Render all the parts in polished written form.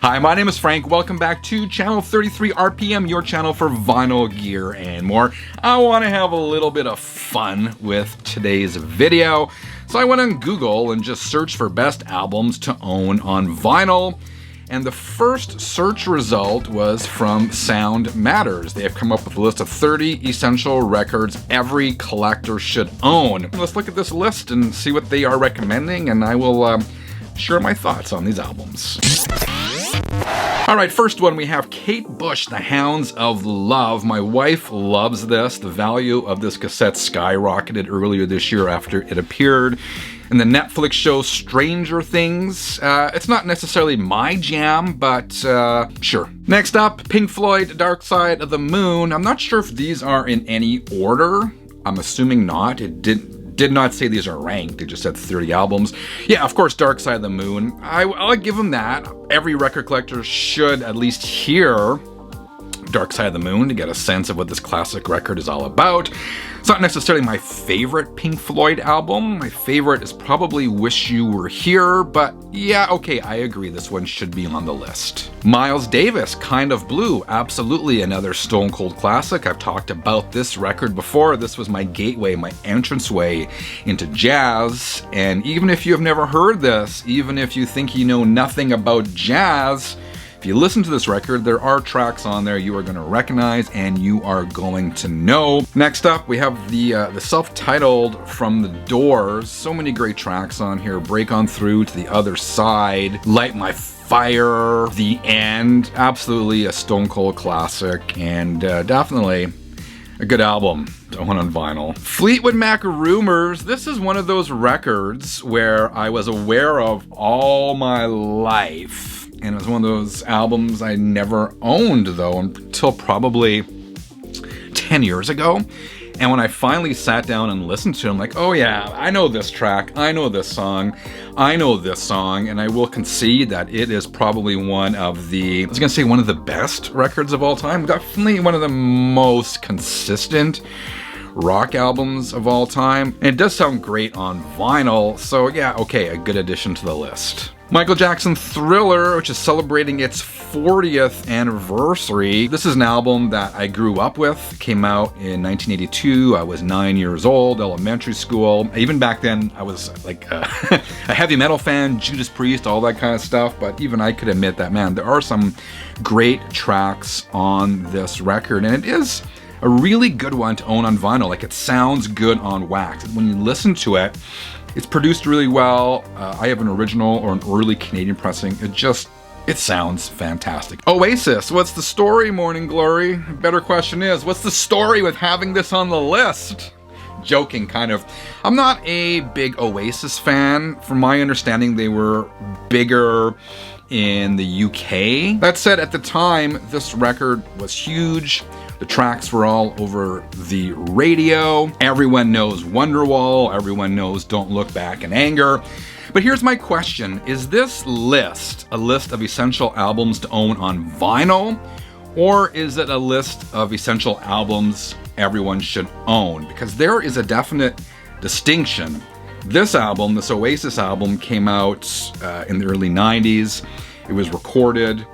Hi, my name is Frank. Welcome back to Channel 33 RPM, your channel for vinyl gear and more. I want to have a little bit of fun with today's video. So I went on Google and just searched for best albums to own on vinyl. And the first search result was from Sound Matters. They have come up with a list of 30 essential records every collector should own. Let's look at this list and see what they are recommending, and I will share my thoughts on these albums. Alright, first one we have Kate Bush, The Hounds of Love. My wife loves this. The value of this cassette skyrocketed earlier this year after it appeared in the Netflix show Stranger Things. It's not necessarily my jam, but sure. Next up, Pink Floyd, Dark Side of the Moon. I'm not sure if these are in any order. I'm assuming not. It did not say these are ranked. It just said 30 albums. Yeah, of course, Dark Side of the Moon. I'll give them that. Every record collector should at least hear Dark Side of the Moon to get a sense of what this classic record is all about. It's not necessarily my favorite Pink Floyd album. My favorite is probably Wish You Were Here, but yeah, okay, I agree, this one should be on the list. Miles Davis, Kind of Blue, absolutely another stone cold classic. I've talked about this record before. This was my gateway, my entranceway into jazz, and even if you have never heard this, even if you think you know nothing about jazz, if you listen to this record, there are tracks on there you are going to recognize and you are going to know. Next up, we have the self-titled From the Doors. So many great tracks on here. Break On Through to the Other Side, Light My Fire, The End. Absolutely a stone cold classic, and definitely a good album to own on vinyl. Fleetwood Mac Rumors. This is one of those records where I was aware of all my life. And it was one of those albums I never owned, though, until probably 10 years ago. And when I finally sat down and listened to it, I'm like, oh yeah, I know this track, I know this song, and I will concede that it is probably one of the best records of all time. Definitely one of the most consistent rock albums of all time. And it does sound great on vinyl, so yeah, okay, a good addition to the list. Michael Jackson Thriller, which is celebrating its 40th anniversary. This is an album that I grew up with. It came out in 1982. I was 9 years old, elementary school. Even back then, I was like a heavy metal fan, Judas Priest, all that kind of stuff. But even I could admit that, man, there are some great tracks on this record. And it is a really good one to own on vinyl. Like, it sounds good on wax. When you listen to it, it's produced really well. I have an original or an early Canadian pressing. It sounds fantastic. Oasis, what's the story, Morning Glory? Better question is, what's the story with having this on the list? Joking, kind of. I'm not a big Oasis fan. From my understanding, they were bigger in the UK. That said, at the time, this record was huge. The tracks were all over the radio. Everyone knows Wonderwall. Everyone knows Don't Look Back in Anger. But here's my question. Is this list a list of essential albums to own on vinyl? Or is it a list of essential albums everyone should own? Because there is a definite distinction. This album, this Oasis album, came out in the early 90s. It was recorded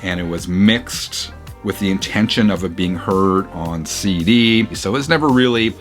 and it was mixed with the intention of it being heard on CD. So it's never really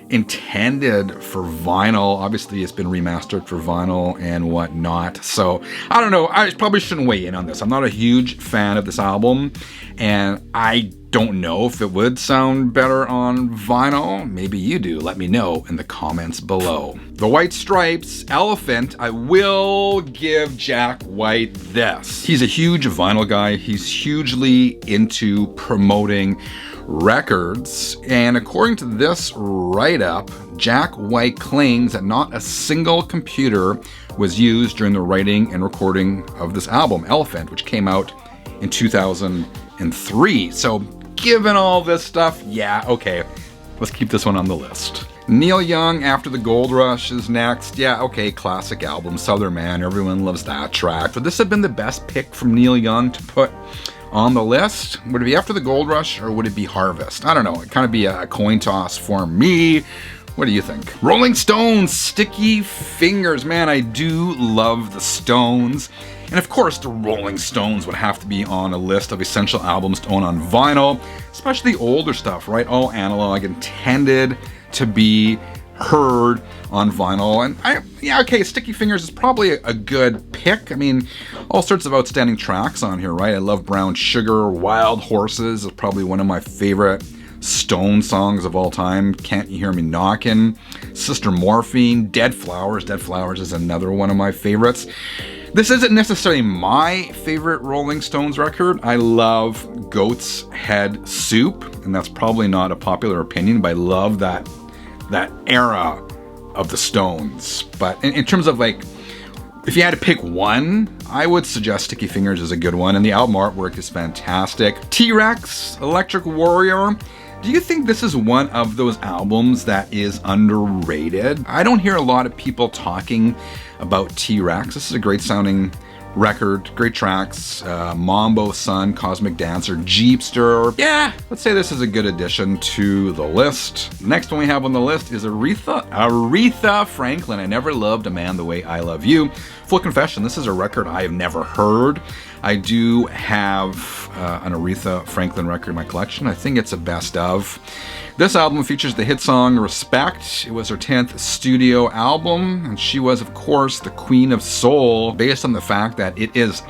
intended for vinyl. Obviously, it's been remastered for vinyl and whatnot. So I don't know. I probably shouldn't weigh in on this. I'm not a huge fan of this album, and I don't know if it would sound better on vinyl. Maybe you do. Let me know in the comments below. The White Stripes, Elephant. I will give Jack White this. He's a huge vinyl guy. He's hugely into promoting records, and according to this write-up, Jack White claims that not a single computer was used during the writing and recording of this album, Elephant, which came out in 2003. So given all this stuff, yeah, okay, let's keep this one on the list. Neil Young, After the Gold Rush is next. Yeah, okay, classic album, Southern Man, everyone loves that track. Would this have been the best pick from Neil Young to put on the list? Would it be After the Gold Rush or would it be Harvest? I don't know. It'd kind of be a coin toss for me. What do you think? Rolling Stones, Sticky Fingers. Man, I do love the Stones. And of course, the Rolling Stones would have to be on a list of essential albums to own on vinyl, especially older stuff, right? All analog, intended to be heard on vinyl. And Sticky Fingers is probably a good pick. I mean, all sorts of outstanding tracks on here, right? I love Brown Sugar, Wild Horses is probably one of my favorite Stone songs of all time. Can't You Hear Me Knockin', Sister Morphine, Dead Flowers. Dead Flowers is another one of my favorites. This isn't necessarily my favorite Rolling Stones record. I love Goat's Head Soup, and that's probably not a popular opinion, but I love that era of the Stones. But in terms of like, if you had to pick one, I would suggest Sticky Fingers is a good one, and the album artwork is fantastic. T-Rex, Electric Warrior. Do you think this is one of those albums that is underrated? I don't hear a lot of people talking about T-Rex. This is a great sounding record, great tracks. Mambo Sun, Cosmic Dancer, Jeepster. Yeah, let's say this is a good addition to the list. Next one we have on the list is Aretha Franklin. I Never Loved a Man the Way I Love You. Full confession, this is a record I have never heard. I do have an Aretha Franklin record in my collection. I think it's a best of. This album features the hit song Respect. It was her 10th studio album, and she was, of course, the Queen of Soul, based on the fact that it is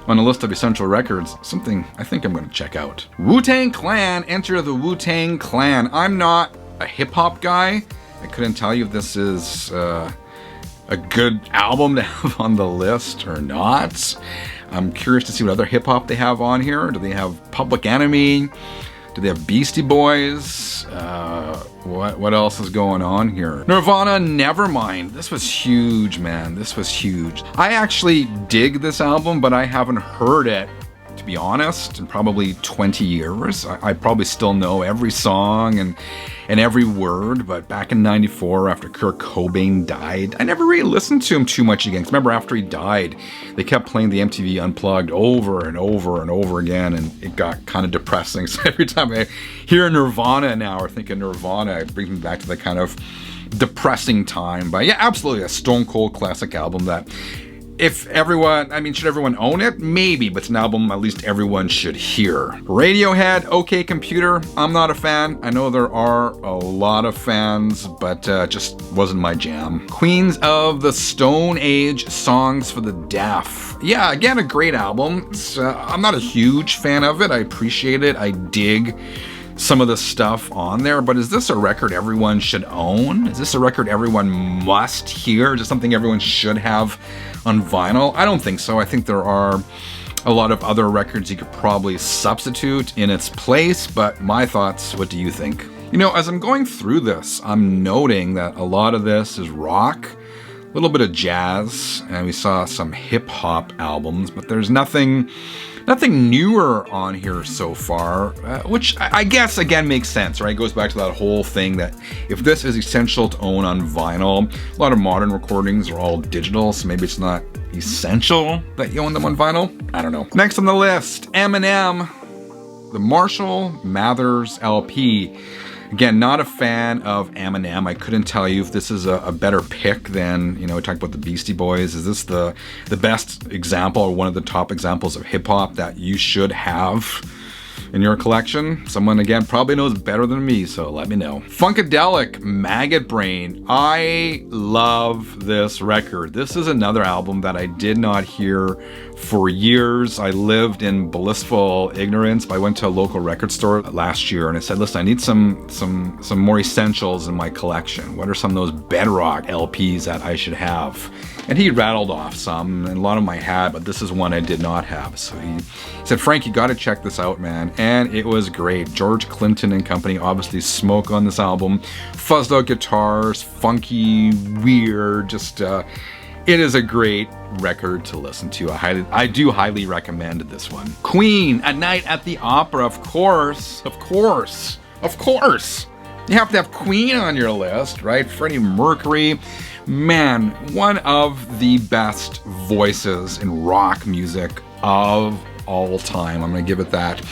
on a list of essential records, something I think I'm going to check out. Wu-Tang Clan, Enter the Wu-Tang Clan. I'm not a hip-hop guy. I couldn't tell you if this is a good album to have on the list or not. I'm curious to see what other hip-hop they have on here. Do they have Public Enemy? Do they have Beastie Boys? What else is going on here? Nirvana, Nevermind. This was huge, man. This was huge. I actually dig this album, but I haven't heard it, to be honest, in probably 20 years. I probably still know every song and every word, but back in '94, after Kurt Cobain died, I never really listened to him too much again. 'Cause remember, after he died, they kept playing the MTV Unplugged over and over and over again, and it got kind of depressing. So every time I hear Nirvana now, or think of Nirvana, it brings me back to the kind of depressing time. But yeah, absolutely a stone cold classic album that, should everyone own it? Maybe, but it's an album at least everyone should hear. Radiohead, OK Computer. I'm not a fan. I know there are a lot of fans, but just wasn't my jam. Queens of the Stone Age, Songs for the Deaf. Yeah, again, a great album. I'm not a huge fan of it. I appreciate it. I dig some of the stuff on there, but is this a record everyone should own? Is this a record everyone must hear? Is it something everyone should have on vinyl? I don't think so. I think there are a lot of other records you could probably substitute in its place, but my thoughts, what do you think? You know, as I'm going through this, I'm noting that a lot of this is rock, a little bit of jazz, and we saw some hip-hop albums, but there's nothing newer on here so far, which I guess, again, makes sense, right? It goes back to that whole thing that if this is essential to own on vinyl, a lot of modern recordings are all digital, so maybe it's not essential that you own them on vinyl. I don't know. Next on the list, Eminem, the Marshall Mathers LP. Again, not a fan of Eminem. I couldn't tell you if this is a better pick than, we talked about the Beastie Boys. Is this the best example or one of the top examples of hip-hop that you should have in your collection? Someone, again, probably knows better than me, so let me know. Funkadelic, Maggot Brain. I love this record. This is another album that I did not hear for years. I lived in blissful ignorance, but I went to a local record store last year and I said, listen, I need some more essentials in my collection. What are some of those bedrock LPs that I should have? And he rattled off some, and a lot of them I had, but this is one I did not have. So he said, Frank, you got to check this out, man. And it was great. George Clinton and company, obviously smoke on this album. Fuzzed out guitars, funky, weird, just, it is a great record to listen to. I do highly recommend this one. Queen, A Night at the Opera, of course. You have to have Queen on your list, right? Freddie Mercury. Man, one of the best voices in rock music of all time. I'm going to give it that.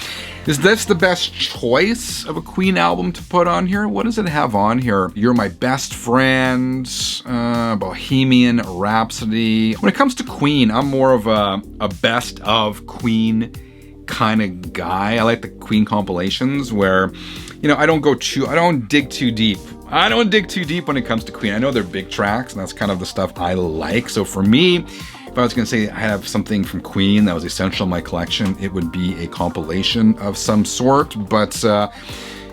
Is this the best choice of a Queen album to put on here? What does it have on here? You're My Best Friend, Bohemian Rhapsody. When it comes to Queen, I'm more of a best of Queen kind of guy. I like the Queen compilations where, you know, I don't dig too deep. I don't dig too deep when it comes to Queen. I know they're big tracks, and that's kind of the stuff I like. So for me, if I was going to say I have something from Queen that was essential in my collection, it would be a compilation of some sort. But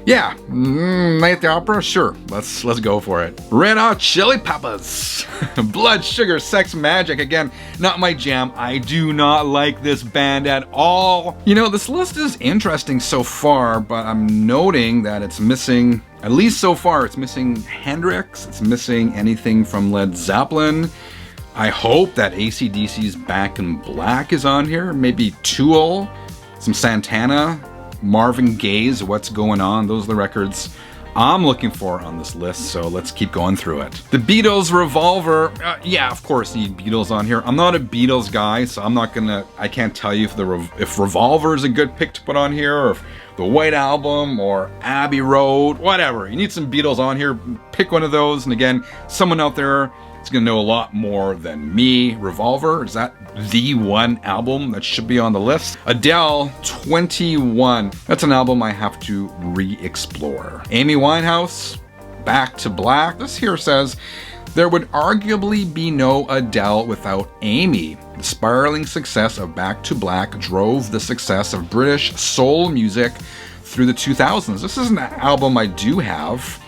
yeah, Night at the Opera, sure, let's go for it. Red Hot Chili Peppers, Blood Sugar Sex Magic. Again, not my jam. I do not like this band at all. You know, this list is interesting so far, but I'm noting that it's missing, at least so far, it's missing Hendrix. It's missing anything from Led Zeppelin. I hope that AC/DC's Back in Black is on here. Maybe Tool, some Santana, Marvin Gaye's What's Going On. Those are the records I'm looking for on this list, so let's keep going through it. The Beatles Revolver. Yeah, of course, need Beatles on here. I'm not a Beatles guy, so I can't tell you if Revolver is a good pick to put on here, or if the White Album, or Abbey Road, whatever. You need some Beatles on here. Pick one of those, and again, someone out there is going to know a lot more than me. Revolver, is that the one album that should be on the list? Adele, 21. That's an album I have to re-explore. Amy Winehouse, Back to Black. This here says, there would arguably be no Adele without Amy. The spiraling success of Back to Black drove the success of British soul music through the 2000s. This is an album I do have.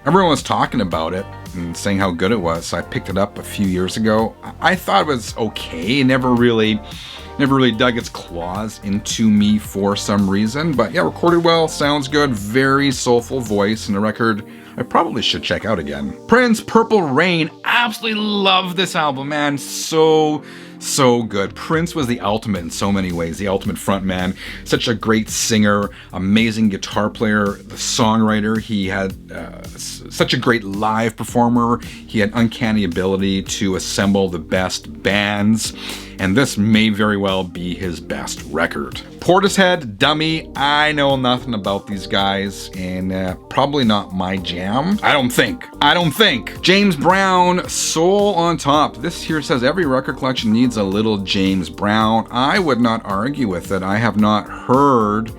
Everyone was talking about it and saying how good it was, so I picked it up a few years ago. I thought it was okay. Never really dug its claws into me for some reason, but yeah, recorded well, sounds good, very soulful voice, and a record I probably should check out again. Prince, Purple Rain. Absolutely love this album, man. So good. Prince was the ultimate in so many ways. The ultimate frontman. Such a great singer, amazing guitar player, the songwriter. He had such a great live performer. He had uncanny ability to assemble the best bands, and this may very well be his best record. Portishead, Dummy. I know nothing about these guys, and probably not my jam. I don't think. James Brown, Soul on Top. This here says every record collection needs a little James Brown. I would not argue with it. I have not heard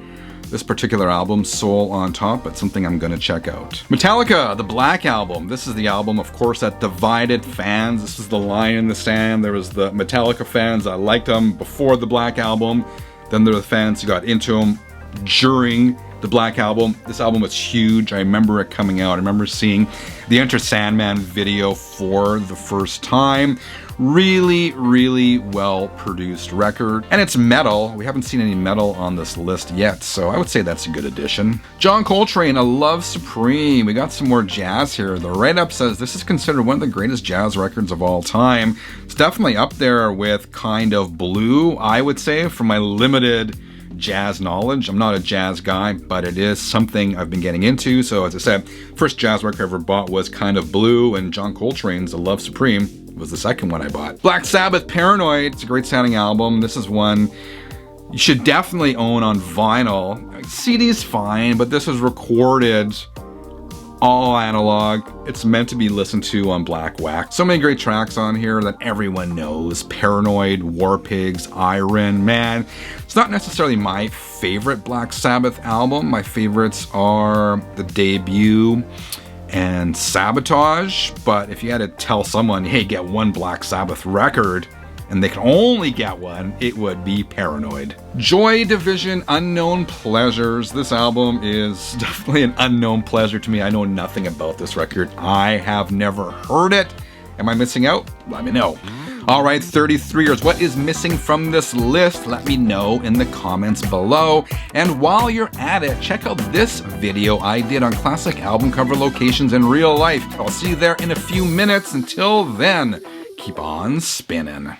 this particular album, Soul on Top, but something I'm gonna check out. Metallica, the Black Album. This is the album, of course, that divided fans. This is the line in the sand. There was the Metallica fans that liked them before the Black Album. Then there were the fans who got into them during the Black Album. This album was huge. I remember it coming out. I remember seeing the Enter Sandman video for the first time. Really well produced record. And it's metal. We haven't seen any metal on this list yet, so I would say that's a good addition. John Coltrane, A Love Supreme. We got some more jazz here. The write-up says this is considered one of the greatest jazz records of all time. It's definitely up there with Kind of Blue, I would say, from my limited jazz knowledge. I'm not a jazz guy, but it is something I've been getting into. So as I said, first jazz record I ever bought was Kind of Blue, and John Coltrane's A Love Supreme was the second one I bought. Black Sabbath, Paranoid. It's a great sounding album. This is one you should definitely own on vinyl. CD's fine, but this was recorded all analog. It's meant to be listened to on black wax. So many great tracks on here that everyone knows. Paranoid, War Pigs, Iron Man. It's not necessarily my favorite Black Sabbath album. My favorites are the debut and Sabotage, but if you had to tell someone, hey, get one Black Sabbath record, and they can only get one, it would be Paranoid. Joy Division, Unknown Pleasures. This album is definitely an unknown pleasure to me. I know nothing about this record. I have never heard it. Am I missing out? Let me know. All right, 33ers, what is missing from this list? Let me know in the comments below. And while you're at it, check out this video I did on classic album cover locations in real life. I'll see you there in a few minutes. Until then, keep on spinning.